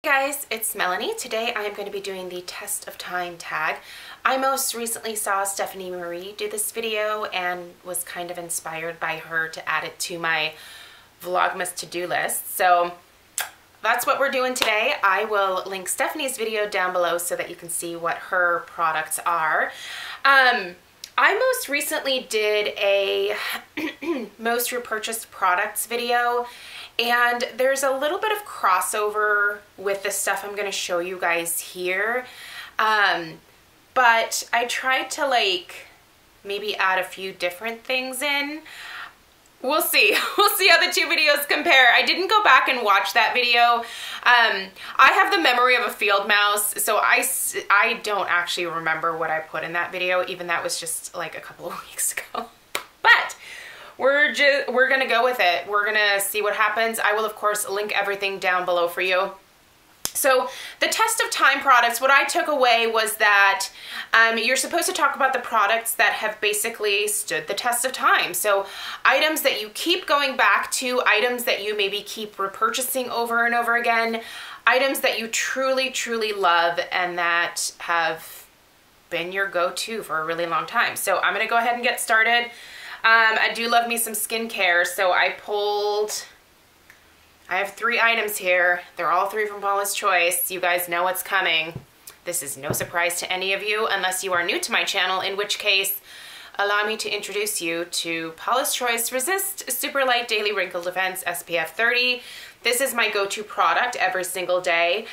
Guys, it's Melanie. Today I am going to be doing the test of time tag. I most recently saw Stephanie Marie do this video and was kind of inspired by her to add it to my Vlogmas to-do list. So that's what we're doing today. I will link Stephanie's video down below so that you can see what her products are. I most recently did a most repurchased products video, and there's a little bit of crossover with the stuff I'm going to show you guys here. But I tried to maybe add a few different things in. We'll see. We'll see how the two videos compare. I didn't go back and watch that video. I have the memory of a field mouse, so I don't actually remember what I put in that video, even that was just like a couple of weeks ago. But we're gonna go with it. We're gonna see what happens. I will of course link everything down below for you. So the test of time products, what I took away was that you're supposed to talk about the products that have basically stood the test of time. So items that you keep going back to, items that you maybe keep repurchasing over and over again, items that you truly, truly love and that have been your go-to for a really long time. So I'm gonna go ahead and get started. I do love me some skincare, so I have 3 items here. They're all 3 from Paula's Choice. You guys know what's coming. This is no surprise to any of you unless you are new to my channel, in which case, allow me to introduce you to Paula's Choice Resist Super Light Daily Wrinkle Defense SPF 30. This is my go-to product every single day.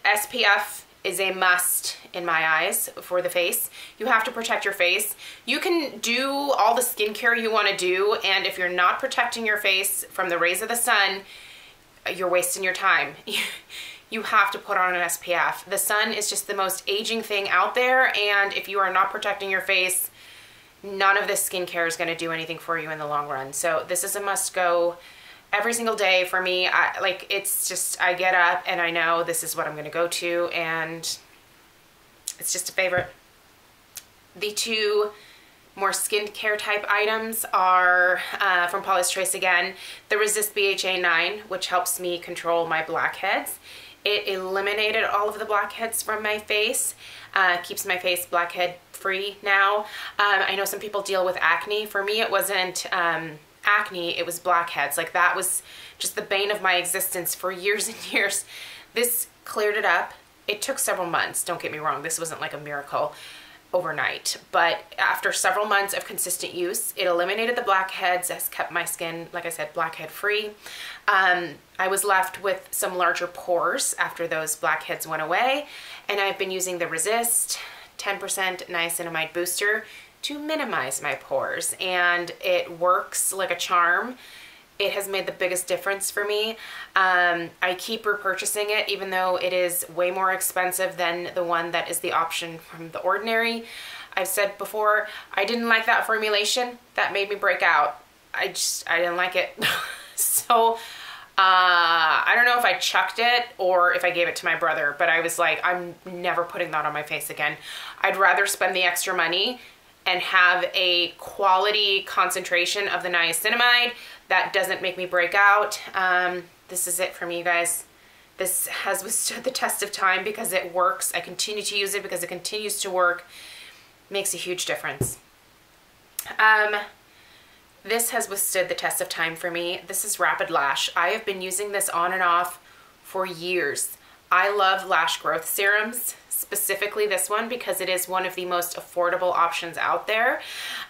SPF is a must in my eyes for the face. You have to protect your face. You can do all the skincare you want to do, and if you're not protecting your face from the rays of the sun, you're wasting your time. You have to put on an SPF. The sun is just the most aging thing out there, and if you are not protecting your face, none of this skincare is going to do anything for you in the long run. So this is a must-go every single day for me. It's just, I get up and I know this is what I'm going to go to, and it's just a favorite. The 2 more skincare type items are from Paula's Choice again. The Resist BHA 9, which helps me control my blackheads. It eliminated all of the blackheads from my face, keeps my face blackhead free now. I know some people deal with acne. For me, it wasn't acne, it was blackheads. Like, that was just the bane of my existence for years and years. This cleared it up. It took several months, don't get me wrong. This wasn't like a miracle overnight, but after several months of consistent use, it eliminated the blackheads, has kept my skin, like I said, blackhead free. I was left with some larger pores after those blackheads went away, and I've been using the Resist 10% niacinamide booster to minimize my pores, and it works like a charm. It has made the biggest difference for me. I keep repurchasing it even though it is way more expensive than the one that is the option from The Ordinary. I've said before, I didn't like that formulation. That made me break out. I didn't like it. So I don't know if I chucked it or if I gave it to my brother, but I was like, I'm never putting that on my face again. I'd rather spend the extra money and have a quality concentration of the niacinamide that doesn't make me break out. This is it for me, you guys. This has withstood the test of time because it works. I continue to use it because it continues to work. Makes a huge difference. This has withstood the test of time for me. This is Rapid Lash. I have been using this on and off for years. I love lash growth serums, specifically this one, because it is one of the most affordable options out there.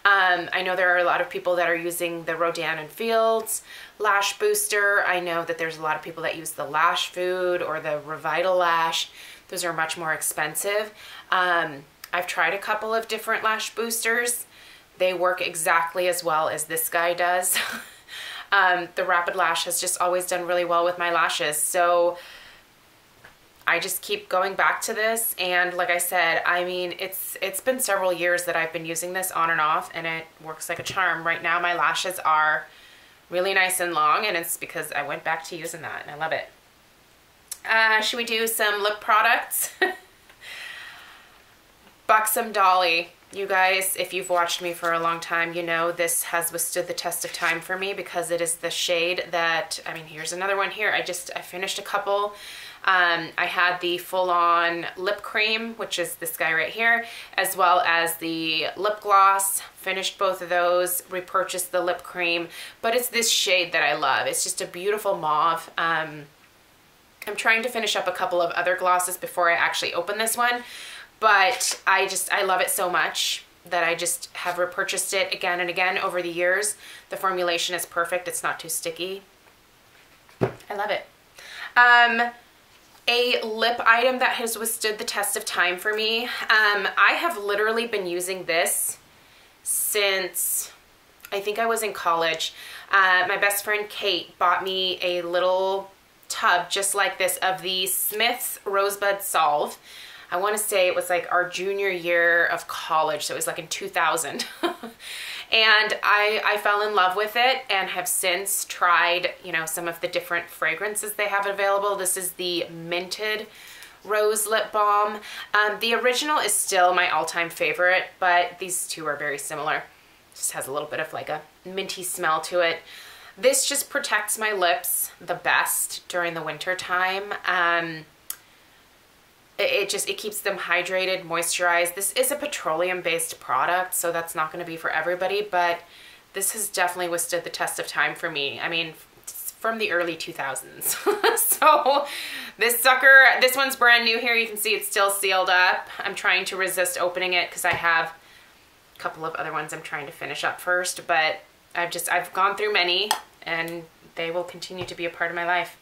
I know there are a lot of people that are using the Rodan & Fields lash booster. I know that there's a lot of people that use the Lash Food or the Revital Lash. Those are much more expensive. I've tried a couple of different lash boosters. They work exactly as well as this guy does. The Rapid Lash has just always done really well with my lashes. So I just keep going back to this, and like I said, I mean, it's been several years that I've been using this on and off, and it works like a charm. Right now my lashes are really nice and long, and it's because I went back to using that, and I love it. Should we do some lip products? Buxom Dolly You guys, if you've watched me for a long time, you know this has withstood the test of time for me because it is the shade that, I mean, here's another one here. I finished a couple. I had the full-on lip cream, which is this guy right here, as well as the lip gloss. Finished both of those, repurchased the lip cream, but it's this shade that I love. It's just a beautiful mauve. I'm trying to finish up a couple of other glosses before I actually open this one. But I love it so much that I just have repurchased it again and again over the years. The formulation is perfect. It's not too sticky. I love it. A lip item that has withstood the test of time for me. I have literally been using this since I think I was in college. My best friend Kate bought me a little tub just like this of the Smith's Rosebud Salve. I want to say it was like our junior year of college, so it was like in 2000. And I fell in love with it and have since tried, you know, some of the different fragrances they have available. This is the Minted Rose Lip Balm. The original is still my all-time favorite, but these two are very similar. Just has a little bit of like a minty smell to it. This just protects my lips the best during the winter time. It keeps them hydrated, moisturized. This is a petroleum-based product, so that's not going to be for everybody, but this has definitely withstood the test of time for me. I mean, it's from the early 2000s. So this sucker, this one's brand new here. You can see it's still sealed up. I'm trying to resist opening it because I have a couple of other ones I'm trying to finish up first, but I've gone through many and they will continue to be a part of my life.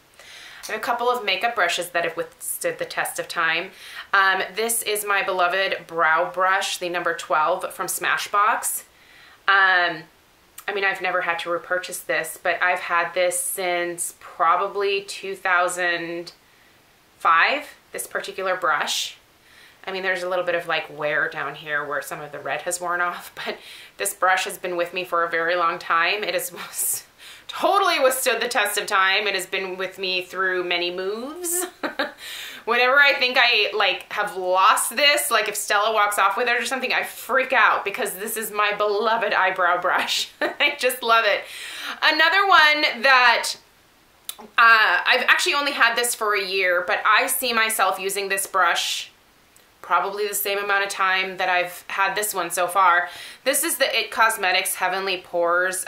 I have a couple of makeup brushes that have withstood the test of time. This is my beloved brow brush, the number 12 from Smashbox. I mean, I've never had to repurchase this, but I've had this since probably 2005, this particular brush. I mean, there's a little bit of like wear down here where some of the red has worn off, but this brush has been with me for a very long time. It has totally withstood the test of time. It has been with me through many moves. Whenever I think I like have lost this, like if Stella walks off with it or something, I freak out because this is my beloved eyebrow brush. I just love it. Another one that I've actually only had this for a year, but I see myself using this brush probably the same amount of time that I've had this one so far. This is the It Cosmetics Heavenly Pores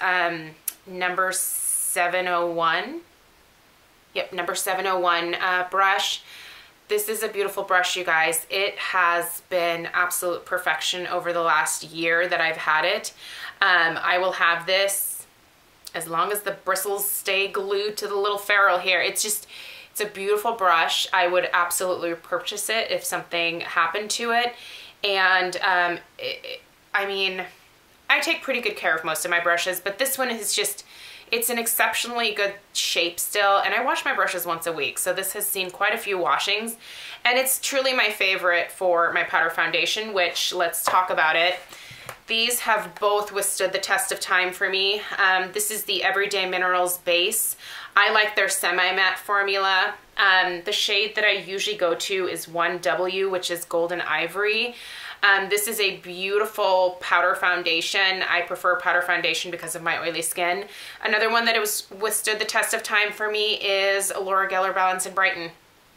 number 701. Yep, number 701 brush. This is a beautiful brush, you guys. It has been absolute perfection over the last year that I've had it. I will have this as long as the bristles stay glued to the little ferrule here. It's a beautiful brush. I would absolutely purchase it if something happened to it. And I mean, I take pretty good care of most of my brushes, but this one is just, it's an exceptionally good shape still, and I wash my brushes once a week, so this has seen quite a few washings, and it's truly my favorite for my powder foundation, which, let's talk about it. These have both withstood the test of time for me. This is the Everyday Minerals base. I like their semi-matte formula. The shade that I usually go to is 1W, which is Golden Ivory. This is a beautiful powder foundation. I prefer powder foundation because of my oily skin. Another one that has withstood the test of time for me is Laura Geller Balance and Brighten.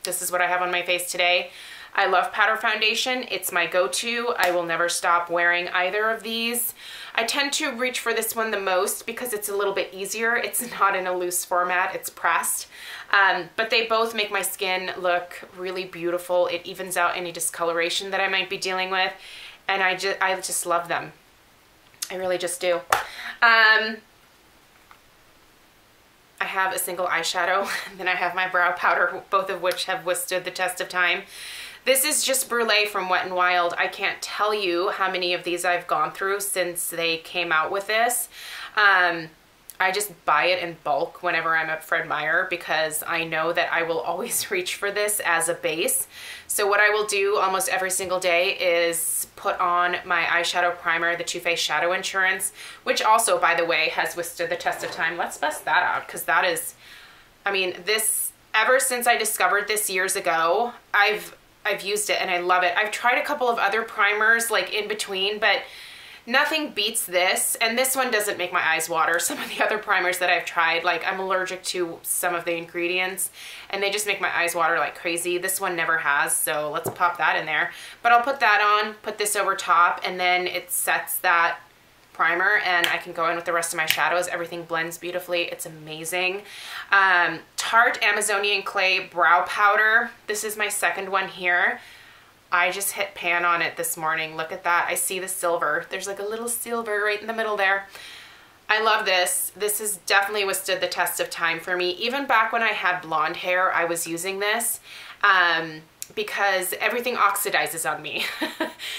This is what I have on my face today. I love powder foundation. It's my go-to. I will never stop wearing either of these. I tend to reach for this one the most because it's a little bit easier. It's not in a loose format, it's pressed. But they both make my skin look really beautiful. It evens out any discoloration that I might be dealing with. And I just love them. I really just do. I have a single eyeshadow, and then I have my brow powder, both of which have withstood the test of time. This is just Brulee from Wet n Wild. I can't tell you how many of these I've gone through since they came out with this. I just buy it in bulk whenever I'm at Fred Meyer because I know that I will always reach for this as a base. So what I will do almost every single day is put on my eyeshadow primer, the Too Faced Shadow Insurance, which also, by the way, has withstood the test of time. Let's bust that out because that is, I mean, this, ever since I discovered this years ago, I've I've used it and I love it. I've tried a couple of other primers like in between, but nothing beats this. And this one doesn't make my eyes water. Some of the other primers that I've tried, like I'm allergic to some of the ingredients and they just make my eyes water like crazy. This one never has, so let's pop that in there. But I'll put that on, put this over top, and then it sets that primer and I can go in with the rest of my shadows. Everything blends beautifully. It's amazing. Tarte Amazonian Clay Brow Powder. This is my second one here. I just hit pan on it this morning. Look at that. I see the silver. There's like a little silver right in the middle there. I love this. This has definitely withstood the test of time for me. Even back when I had blonde hair, I was using this because everything oxidizes on me.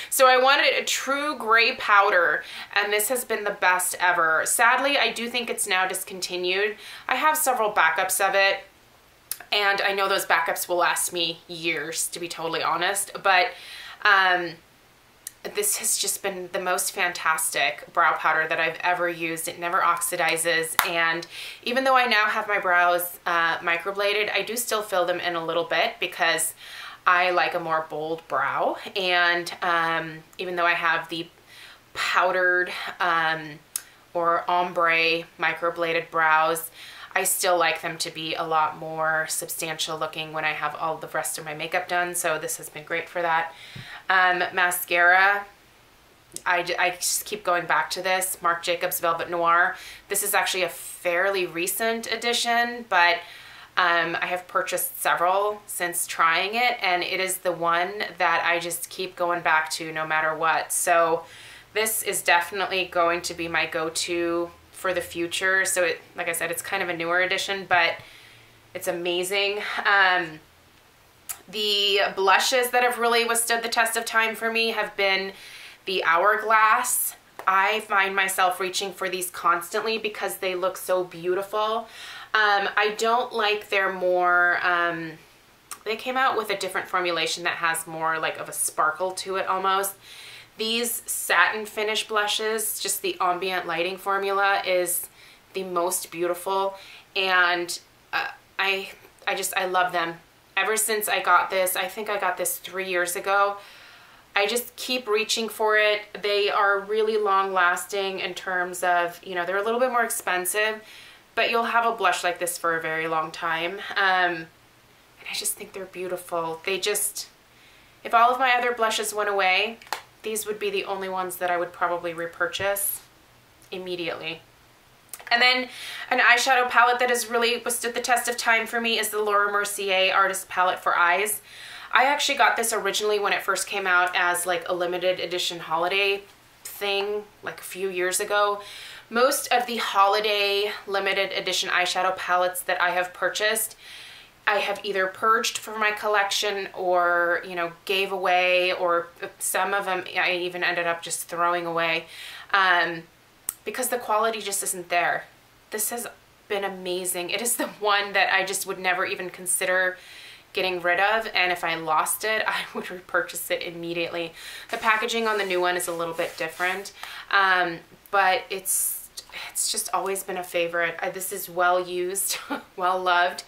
So I wanted a true gray powder, and this has been the best ever. Sadly, I do think it's now discontinued. I have several backups of it, and I know those backups will last me years, to be totally honest, but this has just been the most fantastic brow powder that I've ever used. It never oxidizes, and even though I now have my brows microbladed, I do still fill them in a little bit because I like a more bold brow, and even though I have the powdered or ombre microbladed brows, I still like them to be a lot more substantial looking when I have all the rest of my makeup done, so this has been great for that. Mascara, I just keep going back to this, Marc Jacobs Velvet Noir. This is actually a fairly recent addition, but I have purchased several since trying it, and it is the one that I just keep going back to no matter what. So this is definitely going to be my go-to for the future. So it, like I said, it's kind of a newer edition, but it's amazing. The blushes that have really withstood the test of time for me have been the Hourglass. I find myself reaching for these constantly because they look so beautiful. I don't like their more, they came out with a different formulation that has more like of a sparkle to it almost. These satin finish blushes, just the ambient lighting formula is the most beautiful, and I love them. Ever since I got this, I think I got this 3 years ago, I just keep reaching for it. They are really long lasting in terms of, you know, they're a little bit more expensive, but you'll have a blush like this for a very long time. And I just think they're beautiful. They just, if all of my other blushes went away, these would be the only ones that I would probably repurchase immediately. And then an eyeshadow palette that has really withstood the test of time for me is the Laura Mercier Artist Palette for Eyes. I actually got this originally when it first came out as like a limited edition holiday thing like a few years ago. Most of the holiday limited edition eyeshadow palettes that I have purchased, I have either purged from my collection or, you know, gave away, or some of them I even ended up just throwing away because the quality just isn't there. This has been amazing. It is the one that I just would never even consider getting rid of, and if I lost it, I would repurchase it immediately. The packaging on the new one is a little bit different, but it's just always been a favorite. This is well used, well loved.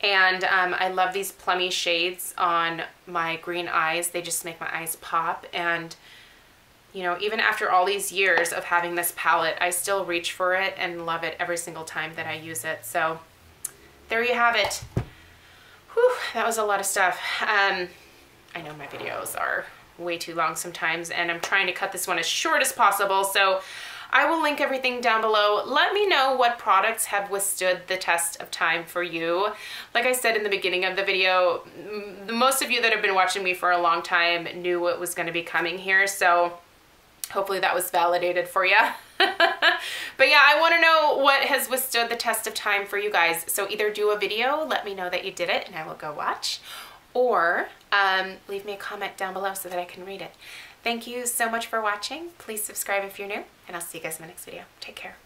And I love these plummy shades on my green eyes. They just make my eyes pop. And, you know, even after all these years of having this palette, I still reach for it and love it every single time that I use it. So there you have it. Whew, that was a lot of stuff. I know my videos are way too long sometimes, and I'm trying to cut this one as short as possible. So I will link everything down below. Let me know what products have withstood the test of time for you. Like I said in the beginning of the video, most of you that have been watching me for a long time knew what was going to be coming here, so hopefully that was validated for you. But yeah, I want to know what has withstood the test of time for you guys. So either do a video, let me know that you did it, and I will go watch, or leave me a comment down below so that I can read it. Thank you so much for watching. Please subscribe if you're new, and I'll see you guys in my next video. Take care.